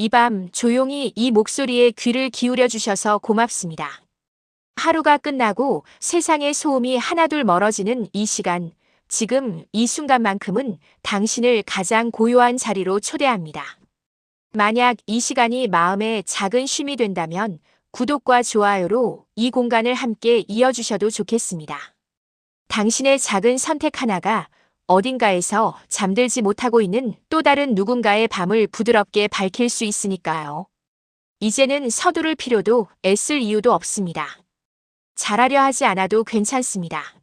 이 밤 조용히 이 목소리에 귀를 기울여 주셔서 고맙습니다. 하루가 끝나고 세상의 소음이 하나둘 멀어지는 이 시간, 지금 이 순간만큼은 당신을 가장 고요한 자리로 초대합니다. 만약 이 시간이 마음의 작은 쉼이 된다면 구독과 좋아요로 이 공간을 함께 이어주셔도 좋겠습니다. 당신의 작은 선택 하나가 어딘가에서 잠들지 못하고 있는 또 다른 누군가의 밤을 부드럽게 밝힐 수 있으니까요. 이제는 서두를 필요도 애쓸 이유도 없습니다. 잘하려 하지 않아도 괜찮습니다.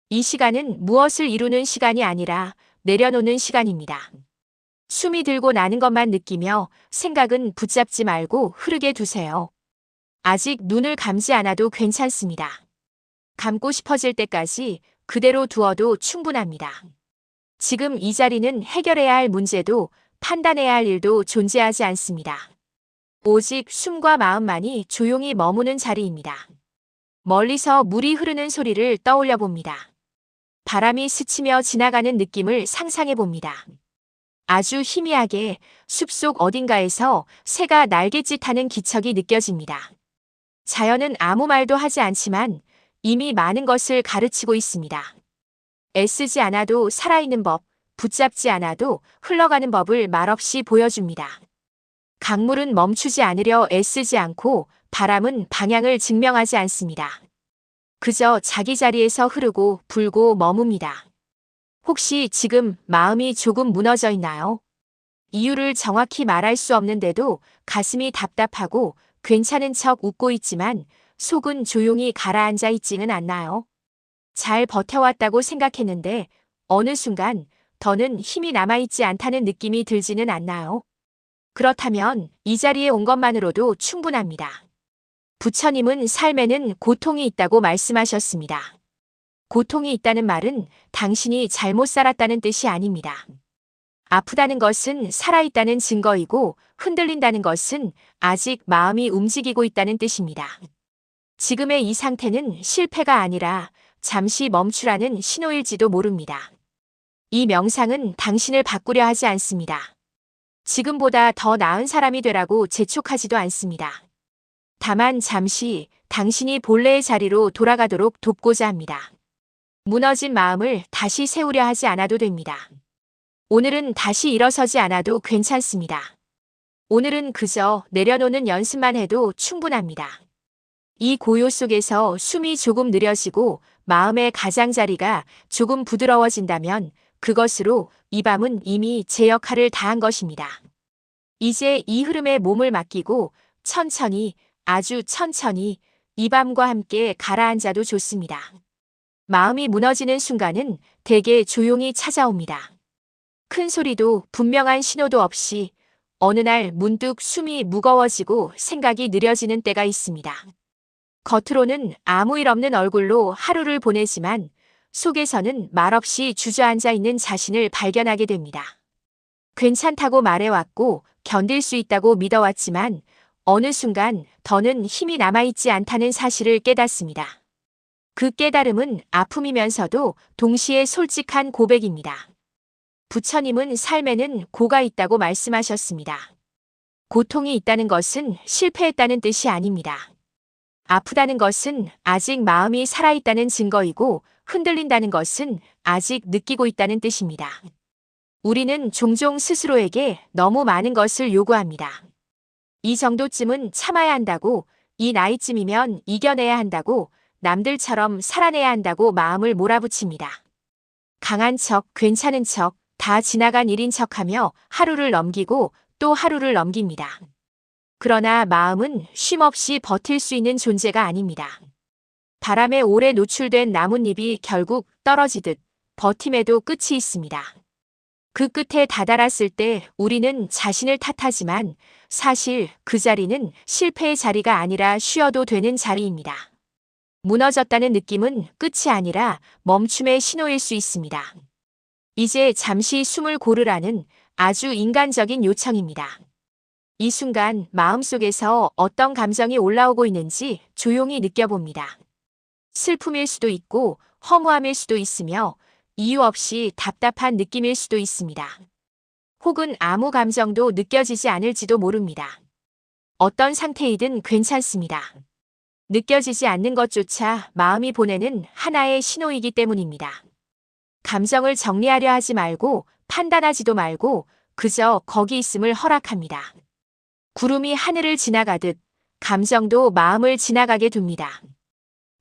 이 시간은 무엇을 이루는 시간이 아니라 내려놓는 시간입니다. 숨이 들고 나는 것만 느끼며 생각은 붙잡지 말고 흐르게 두세요. 아직 눈을 감지 않아도 괜찮습니다. 감고 싶어질 때까지 그대로 두어도 충분합니다. 지금 이 자리는 해결해야 할 문제도 판단해야 할 일도 존재하지 않습니다. 오직 숨과 마음만이 조용히 머무는 자리입니다. 멀리서 물이 흐르는 소리를 떠올려 봅니다. 바람이 스치며 지나가는 느낌을 상상해 봅니다. 아주 희미하게 숲속 어딘가에서 새가 날갯짓하는 기척이 느껴집니다. 자연은 아무 말도 하지 않지만 이미 많은 것을 가르치고 있습니다. 애쓰지 않아도 살아있는 법, 붙잡지 않아도 흘러가는 법을 말없이 보여줍니다. 강물은 멈추지 않으려 애쓰지 않고 바람은 방향을 증명하지 않습니다. 그저 자기 자리에서 흐르고 불고 머뭅니다. 혹시 지금 마음이 조금 무너져 있나요? 이유를 정확히 말할 수 없는데도 가슴이 답답하고 괜찮은 척 웃고 있지만 속은 조용히 가라앉아 있지는 않나요? 잘 버텨왔다고 생각했는데 어느 순간 더는 힘이 남아있지 않다는 느낌이 들지는 않나요? 그렇다면 이 자리에 온 것만으로도 충분합니다. 부처님은 삶에는 고통이 있다고 말씀하셨습니다. 고통이 있다는 말은 당신이 잘못 살았다는 뜻이 아닙니다. 아프다는 것은 살아있다는 증거이고 흔들린다는 것은 아직 마음이 움직이고 있다는 뜻입니다. 지금의 이 상태는 실패가 아니라 잠시 멈추라는 신호일지도 모릅니다. 이 명상은 당신을 바꾸려 하지 않습니다. 지금보다 더 나은 사람이 되라고 재촉하지도 않습니다. 다만 잠시 당신이 본래의 자리로 돌아가도록 돕고자 합니다. 무너진 마음을 다시 세우려 하지 않아도 됩니다. 오늘은 다시 일어서지 않아도 괜찮습니다. 오늘은 그저 내려놓는 연습만 해도 충분합니다. 이 고요 속에서 숨이 조금 느려지고 마음의 가장자리가 조금 부드러워진다면 그것으로 이 밤은 이미 제 역할을 다한 것입니다. 이제 이 흐름에 몸을 맡기고 천천히, 아주 천천히 이 밤과 함께 가라앉아도 좋습니다. 마음이 무너지는 순간은 대개 조용히 찾아옵니다. 큰 소리도 분명한 신호도 없이 어느 날 문득 숨이 무거워지고 생각이 느려지는 때가 있습니다. 겉으로는 아무 일 없는 얼굴로 하루를 보내지만 속에서는 말없이 주저앉아 있는 자신을 발견하게 됩니다. 괜찮다고 말해왔고 견딜 수 있다고 믿어왔지만 어느 순간 더는 힘이 남아있지 않다는 사실을 깨닫습니다. 그 깨달음은 아픔이면서도 동시에 솔직한 고백입니다. 부처님은 삶에는 고가 있다고 말씀하셨습니다. 고통이 있다는 것은 실패했다는 뜻이 아닙니다. 아프다는 것은 아직 마음이 살아있다는 증거이고 흔들린다는 것은 아직 느끼고 있다는 뜻입니다. 우리는 종종 스스로에게 너무 많은 것을 요구합니다. 이 정도쯤은 참아야 한다고, 이 나이쯤이면 이겨내야 한다고, 남들처럼 살아내야 한다고 마음을 몰아붙입니다. 강한 척, 괜찮은 척, 다 지나간 일인 척하며 하루를 넘기고 또 하루를 넘깁니다. 그러나 마음은 쉼없이 버틸 수 있는 존재가 아닙니다. 바람에 오래 노출된 나뭇잎이 결국 떨어지듯 버팀에도 끝이 있습니다. 그 끝에 다다랐을 때 우리는 자신을 탓하지만 사실 그 자리는 실패의 자리가 아니라 쉬어도 되는 자리입니다. 무너졌다는 느낌은 끝이 아니라 멈춤의 신호일 수 있습니다. 이제 잠시 숨을 고르라는 아주 인간적인 요청입니다. 이 순간 마음속에서 어떤 감정이 올라오고 있는지 조용히 느껴봅니다. 슬픔일 수도 있고 허무함일 수도 있으며 이유 없이 답답한 느낌일 수도 있습니다. 혹은 아무 감정도 느껴지지 않을지도 모릅니다. 어떤 상태이든 괜찮습니다. 느껴지지 않는 것조차 마음이 보내는 하나의 신호이기 때문입니다. 감정을 정리하려 하지 말고 판단하지도 말고 그저 거기 있음을 허락합니다. 구름이 하늘을 지나가듯 감정도 마음을 지나가게 둡니다.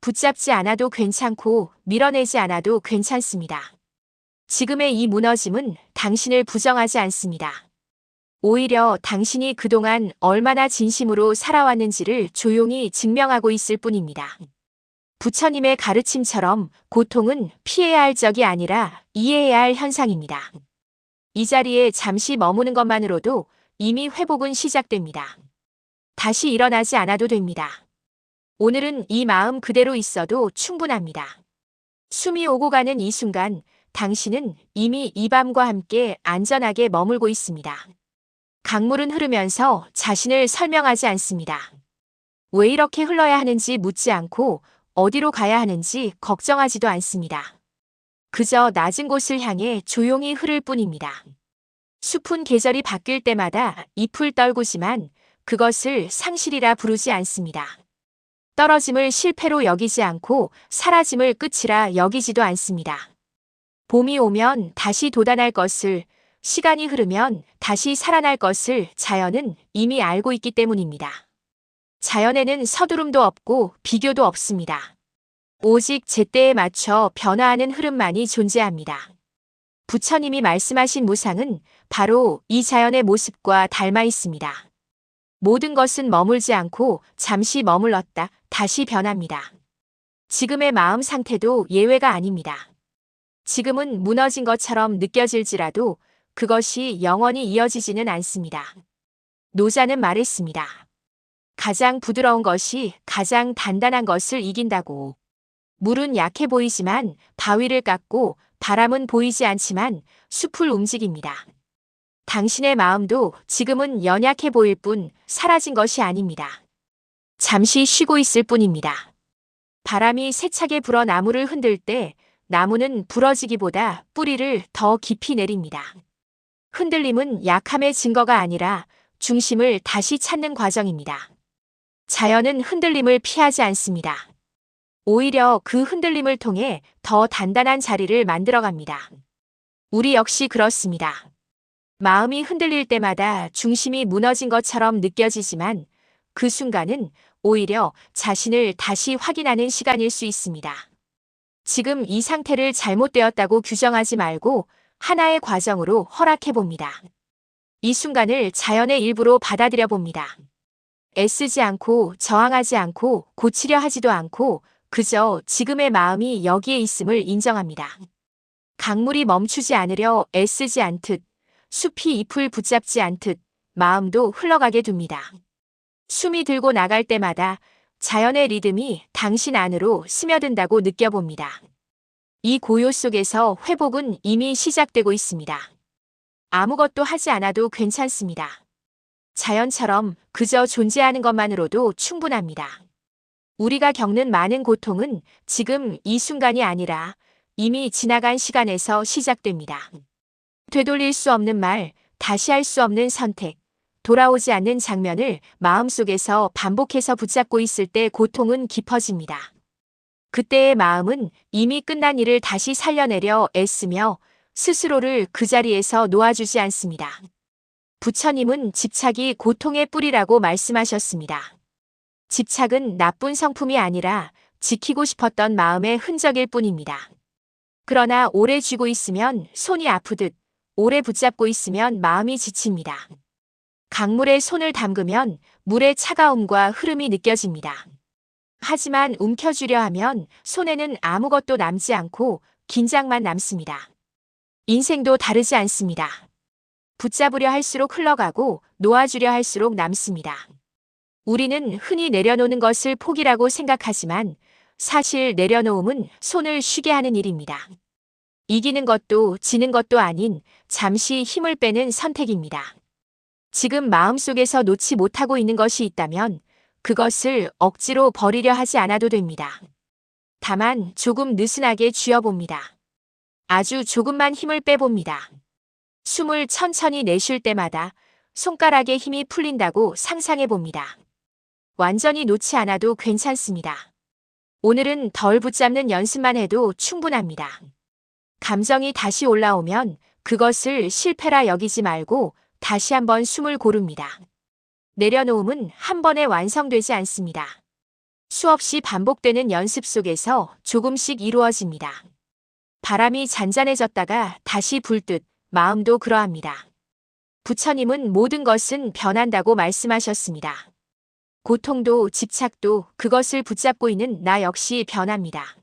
붙잡지 않아도 괜찮고 밀어내지 않아도 괜찮습니다. 지금의 이 무너짐은 당신을 부정하지 않습니다. 오히려 당신이 그동안 얼마나 진심으로 살아왔는지를 조용히 증명하고 있을 뿐입니다. 부처님의 가르침처럼 고통은 피해야 할 적이 아니라 이해해야 할 현상입니다. 이 자리에 잠시 머무는 것만으로도 이미 회복은 시작됩니다. 다시 일어나지 않아도 됩니다. 오늘은 이 마음 그대로 있어도 충분합니다. 숨이 오고 가는 이 순간 당신은 이미 이 밤과 함께 안전하게 머물고 있습니다. 강물은 흐르면서 자신을 설명하지 않습니다. 왜 이렇게 흘러야 하는지 묻지 않고 어디로 가야 하는지 걱정하지도 않습니다. 그저 낮은 곳을 향해 조용히 흐를 뿐입니다. 숲은 계절이 바뀔 때마다 잎을 떨구지만 그것을 상실이라 부르지 않습니다. 떨어짐을 실패로 여기지 않고 사라짐을 끝이라 여기지도 않습니다. 봄이 오면 다시 돋아날 것을, 시간이 흐르면 다시 살아날 것을 자연은 이미 알고 있기 때문입니다. 자연에는 서두름도 없고 비교도 없습니다. 오직 제때에 맞춰 변화하는 흐름만이 존재합니다. 부처님이 말씀하신 무상은 바로 이 자연의 모습과 닮아 있습니다. 모든 것은 머물지 않고 잠시 머물렀다 다시 변합니다. 지금의 마음 상태도 예외가 아닙니다. 지금은 무너진 것처럼 느껴질지라도 그것이 영원히 이어지지는 않습니다. 노자는 말했습니다. 가장 부드러운 것이 가장 단단한 것을 이긴다고. 물은 약해 보이지만 바위를 깎고 바람은 보이지 않지만 숲을 움직입니다. 당신의 마음도 지금은 연약해 보일 뿐 사라진 것이 아닙니다. 잠시 쉬고 있을 뿐입니다. 바람이 세차게 불어 나무를 흔들 때 나무는 부러지기보다 뿌리를 더 깊이 내립니다. 흔들림은 약함의 증거가 아니라 중심을 다시 찾는 과정입니다. 자연은 흔들림을 피하지 않습니다. 오히려 그 흔들림을 통해 더 단단한 자리를 만들어갑니다. 우리 역시 그렇습니다. 마음이 흔들릴 때마다 중심이 무너진 것처럼 느껴지지만 그 순간은 오히려 자신을 다시 확인하는 시간일 수 있습니다. 지금 이 상태를 잘못되었다고 규정하지 말고 하나의 과정으로 허락해 봅니다. 이 순간을 자연의 일부로 받아들여 봅니다. 애쓰지 않고 저항하지 않고 고치려 하지도 않고 그저 지금의 마음이 여기에 있음을 인정합니다. 강물이 멈추지 않으려 애쓰지 않듯 숲이 잎을 붙잡지 않듯 마음도 흘러가게 둡니다. 숨이 들고 나갈 때마다 자연의 리듬이 당신 안으로 스며든다고 느껴봅니다. 이 고요 속에서 회복은 이미 시작되고 있습니다. 아무것도 하지 않아도 괜찮습니다. 자연처럼 그저 존재하는 것만으로도 충분합니다. 우리가 겪는 많은 고통은 지금 이 순간이 아니라 이미 지나간 시간에서 시작됩니다. 되돌릴 수 없는 말, 다시 할 수 없는 선택, 돌아오지 않는 장면을 마음속에서 반복해서 붙잡고 있을 때 고통은 깊어집니다. 그때의 마음은 이미 끝난 일을 다시 살려내려 애쓰며 스스로를 그 자리에서 놓아주지 않습니다. 부처님은 집착이 고통의 뿌리라고 말씀하셨습니다. 집착은 나쁜 성품이 아니라 지키고 싶었던 마음의 흔적일 뿐입니다. 그러나 오래 쥐고 있으면 손이 아프듯 오래 붙잡고 있으면 마음이 지칩니다. 강물에 손을 담그면 물의 차가움과 흐름이 느껴집니다. 하지만 움켜쥐려 하면 손에는 아무것도 남지 않고 긴장만 남습니다. 인생도 다르지 않습니다. 붙잡으려 할수록 흘러가고 놓아주려 할수록 남습니다. 우리는 흔히 내려놓는 것을 포기라고 생각하지만 사실 내려놓음은 손을 쉬게 하는 일입니다. 이기는 것도 지는 것도 아닌 잠시 힘을 빼는 선택입니다. 지금 마음속에서 놓지 못하고 있는 것이 있다면 그것을 억지로 버리려 하지 않아도 됩니다. 다만 조금 느슨하게 쥐어봅니다. 아주 조금만 힘을 빼봅니다. 숨을 천천히 내쉴 때마다 손가락에 힘이 풀린다고 상상해 봅니다. 완전히 놓지 않아도 괜찮습니다. 오늘은 덜 붙잡는 연습만 해도 충분합니다. 감정이 다시 올라오면 그것을 실패라 여기지 말고 다시 한번 숨을 고릅니다. 내려놓음은 한 번에 완성되지 않습니다. 수없이 반복되는 연습 속에서 조금씩 이루어집니다. 바람이 잔잔해졌다가 다시 불듯 마음도 그러합니다. 부처님은 모든 것은 변한다고 말씀하셨습니다. 고통도 집착도 그것을 붙잡고 있는 나 역시 변합니다.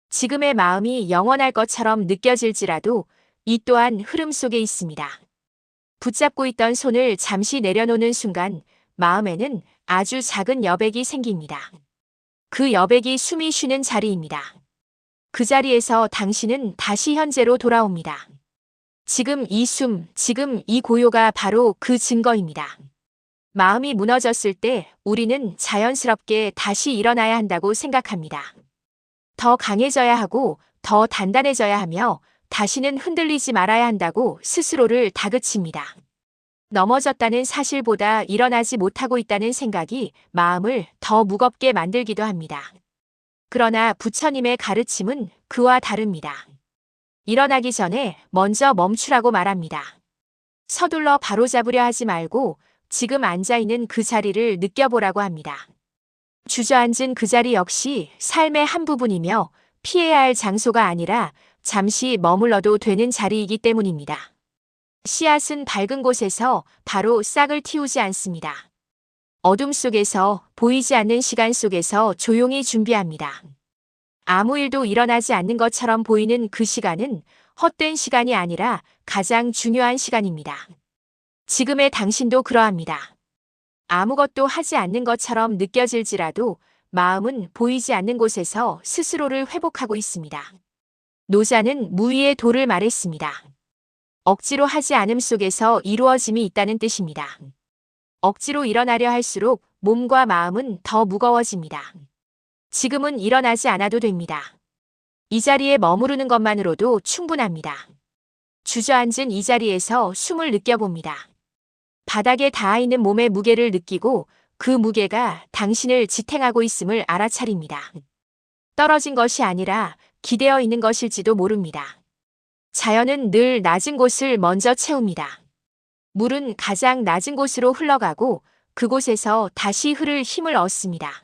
지금의 마음이 영원할 것처럼 느껴질지라도 이 또한 흐름 속에 있습니다. 붙잡고 있던 손을 잠시 내려놓는 순간 마음에는 아주 작은 여백이 생깁니다. 그 여백이 숨이 쉬는 자리입니다. 그 자리에서 당신은 다시 현재로 돌아옵니다. 지금 이 숨, 지금 이 고요가 바로 그 증거입니다. 마음이 무너졌을 때 우리는 자연스럽게 다시 일어나야 한다고 생각합니다. 더 강해져야 하고 더 단단해져야 하며 다시는 흔들리지 말아야 한다고 스스로를 다그칩니다. 넘어졌다는 사실보다 일어나지 못하고 있다는 생각이 마음을 더 무겁게 만들기도 합니다. 그러나 부처님의 가르침은 그와 다릅니다. 일어나기 전에 먼저 멈추라고 말합니다. 서둘러 바로잡으려 하지 말고 지금 앉아있는 그 자리를 느껴보라고 합니다. 주저앉은 그 자리 역시 삶의 한 부분이며 피해야 할 장소가 아니라 잠시 머물러도 되는 자리이기 때문입니다. 씨앗은 밝은 곳에서 바로 싹을 틔우지 않습니다. 어둠 속에서 보이지 않는 시간 속에서 조용히 준비합니다. 아무 일도 일어나지 않는 것처럼 보이는 그 시간은 헛된 시간이 아니라 가장 중요한 시간입니다. 지금의 당신도 그러합니다. 아무것도 하지 않는 것처럼 느껴질지라도 마음은 보이지 않는 곳에서 스스로를 회복하고 있습니다. 노자는 무위의 도를 말했습니다. 억지로 하지 않음 속에서 이루어짐이 있다는 뜻입니다. 억지로 일어나려 할수록 몸과 마음은 더 무거워집니다. 지금은 일어나지 않아도 됩니다. 이 자리에 머무르는 것만으로도 충분합니다. 주저앉은 이 자리에서 숨을 느껴봅니다. 바닥에 닿아있는 몸의 무게를 느끼고 그 무게가 당신을 지탱하고 있음을 알아차립니다. 떨어진 것이 아니라 기대어 있는 것일지도 모릅니다. 자연은 늘 낮은 곳을 먼저 채웁니다. 물은 가장 낮은 곳으로 흘러가고 그곳에서 다시 흐를 힘을 얻습니다.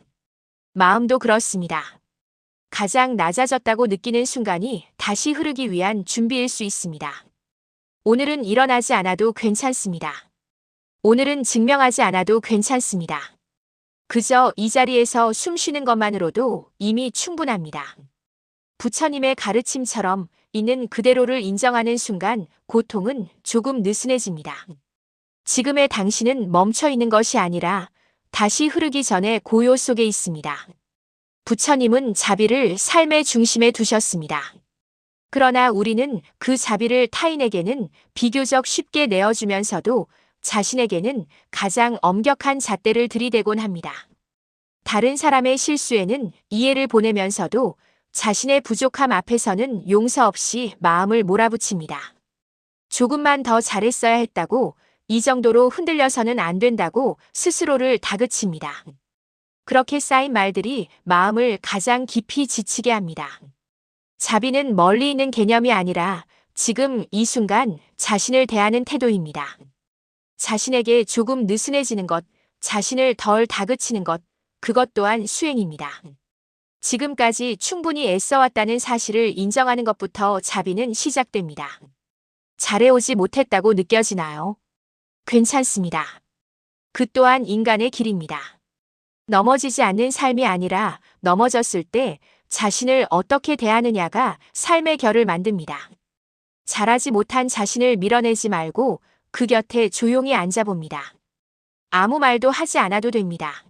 마음도 그렇습니다. 가장 낮아졌다고 느끼는 순간이 다시 흐르기 위한 준비일 수 있습니다. 오늘은 일어나지 않아도 괜찮습니다. 오늘은 증명하지 않아도 괜찮습니다. 그저 이 자리에서 숨 쉬는 것만으로도 이미 충분합니다. 부처님의 가르침처럼 있는 그대로를 인정하는 순간 고통은 조금 느슨해집니다. 지금의 당신은 멈춰 있는 것이 아니라 다시 흐르기 전에 고요 속에 있습니다. 부처님은 자비를 삶의 중심에 두셨습니다. 그러나 우리는 그 자비를 타인에게는 비교적 쉽게 내어주면서도 자신에게는 가장 엄격한 잣대를 들이대곤 합니다. 다른 사람의 실수에는 이해를 보내면서도 자신의 부족함 앞에서는 용서 없이 마음을 몰아붙입니다. 조금만 더 잘했어야 했다고, 이 정도로 흔들려서는 안 된다고 스스로를 다그칩니다. 그렇게 쌓인 말들이 마음을 가장 깊이 지치게 합니다. 자비는 멀리 있는 개념이 아니라 지금 이 순간 자신을 대하는 태도입니다. 자신에게 조금 느슨해지는 것, 자신을 덜 다그치는 것, 그것 또한 수행입니다. 지금까지 충분히 애써왔다는 사실을 인정하는 것부터 자비는 시작됩니다. 잘해오지 못했다고 느껴지나요? 괜찮습니다. 그 또한 인간의 길입니다. 넘어지지 않는 삶이 아니라 넘어졌을 때 자신을 어떻게 대하느냐가 삶의 결을 만듭니다. 잘하지 못한 자신을 밀어내지 말고 그 곁에 조용히 앉아봅니다. 아무 말도 하지 않아도 됩니다.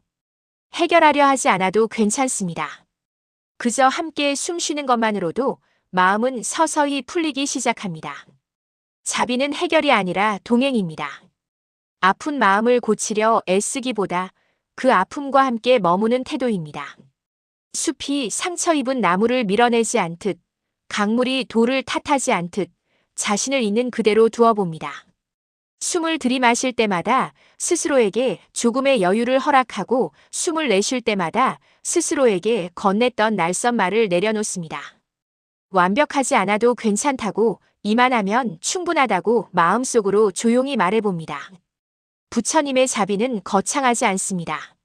해결하려 하지 않아도 괜찮습니다. 그저 함께 숨 쉬는 것만으로도 마음은 서서히 풀리기 시작합니다. 자비는 해결이 아니라 동행입니다. 아픈 마음을 고치려 애쓰기보다 그 아픔과 함께 머무는 태도입니다. 숲이 상처 입은 나무를 밀어내지 않듯, 강물이 돌을 탓하지 않듯, 자신을 있는 그대로 두어봅니다. 숨을 들이마실 때마다 스스로에게 조금의 여유를 허락하고 숨을 내쉴 때마다 스스로에게 건넸던 낯선 말을 내려놓습니다. 완벽하지 않아도 괜찮다고, 이만하면 충분하다고 마음속으로 조용히 말해봅니다. 부처님의 자비는 거창하지 않습니다.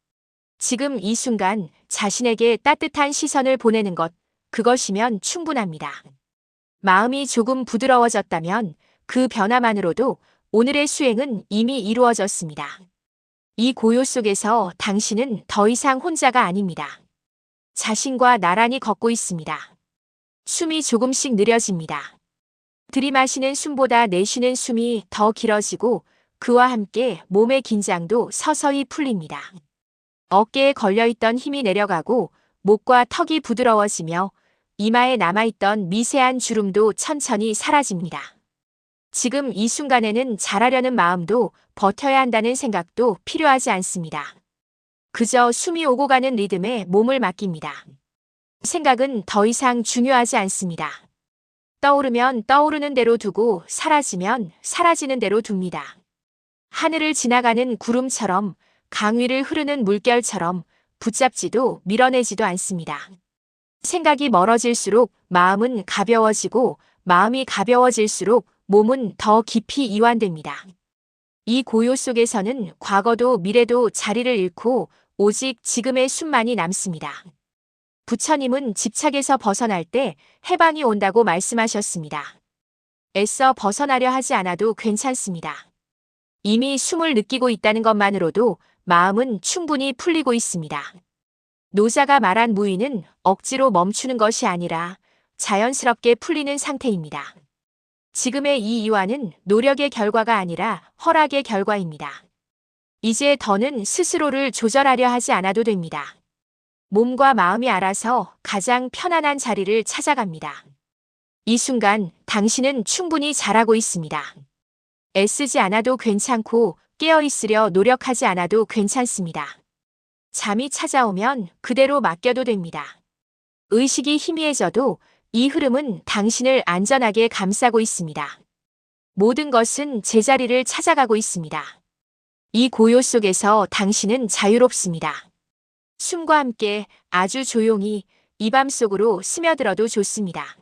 지금 이 순간 자신에게 따뜻한 시선을 보내는 것, 그것이면 충분합니다. 마음이 조금 부드러워졌다면 그 변화만으로도 오늘의 수행은 이미 이루어졌습니다. 이 고요 속에서 당신은 더 이상 혼자가 아닙니다. 자신과 나란히 걷고 있습니다. 숨이 조금씩 느려집니다. 들이마시는 숨보다 내쉬는 숨이 더 길어지고 그와 함께 몸의 긴장도 서서히 풀립니다. 어깨에 걸려있던 힘이 내려가고 목과 턱이 부드러워지며 이마에 남아있던 미세한 주름도 천천히 사라집니다. 지금 이 순간에는 잘하려는 마음도 버텨야 한다는 생각도 필요하지 않습니다. 그저 숨이 오고 가는 리듬에 몸을 맡깁니다. 생각은 더 이상 중요하지 않습니다. 떠오르면 떠오르는 대로 두고 사라지면 사라지는 대로 둡니다. 하늘을 지나가는 구름처럼 강 위를 흐르는 물결처럼 붙잡지도 밀어내지도 않습니다. 생각이 멀어질수록 마음은 가벼워지고 마음이 가벼워질수록 몸은 더 깊이 이완됩니다. 이 고요 속에서는 과거도 미래도 자리를 잃고 오직 지금의 숨만이 남습니다. 부처님은 집착에서 벗어날 때 해방이 온다고 말씀하셨습니다. 애써 벗어나려 하지 않아도 괜찮습니다. 이미 숨을 느끼고 있다는 것만으로도 마음은 충분히 풀리고 있습니다. 노자가 말한 무의는 억지로 멈추는 것이 아니라 자연스럽게 풀리는 상태입니다. 지금의 이 이완은 노력의 결과가 아니라 허락의 결과입니다. 이제 더는 스스로를 조절하려 하지 않아도 됩니다. 몸과 마음이 알아서 가장 편안한 자리를 찾아갑니다. 이 순간 당신은 충분히 잘하고 있습니다. 애쓰지 않아도 괜찮고 깨어있으려 노력하지 않아도 괜찮습니다. 잠이 찾아오면 그대로 맡겨도 됩니다. 의식이 희미해져도 이 흐름은 당신을 안전하게 감싸고 있습니다. 모든 것은 제자리를 찾아가고 있습니다. 이 고요 속에서 당신은 자유롭습니다. 숨과 함께 아주 조용히 이 밤 속으로 스며들어도 좋습니다.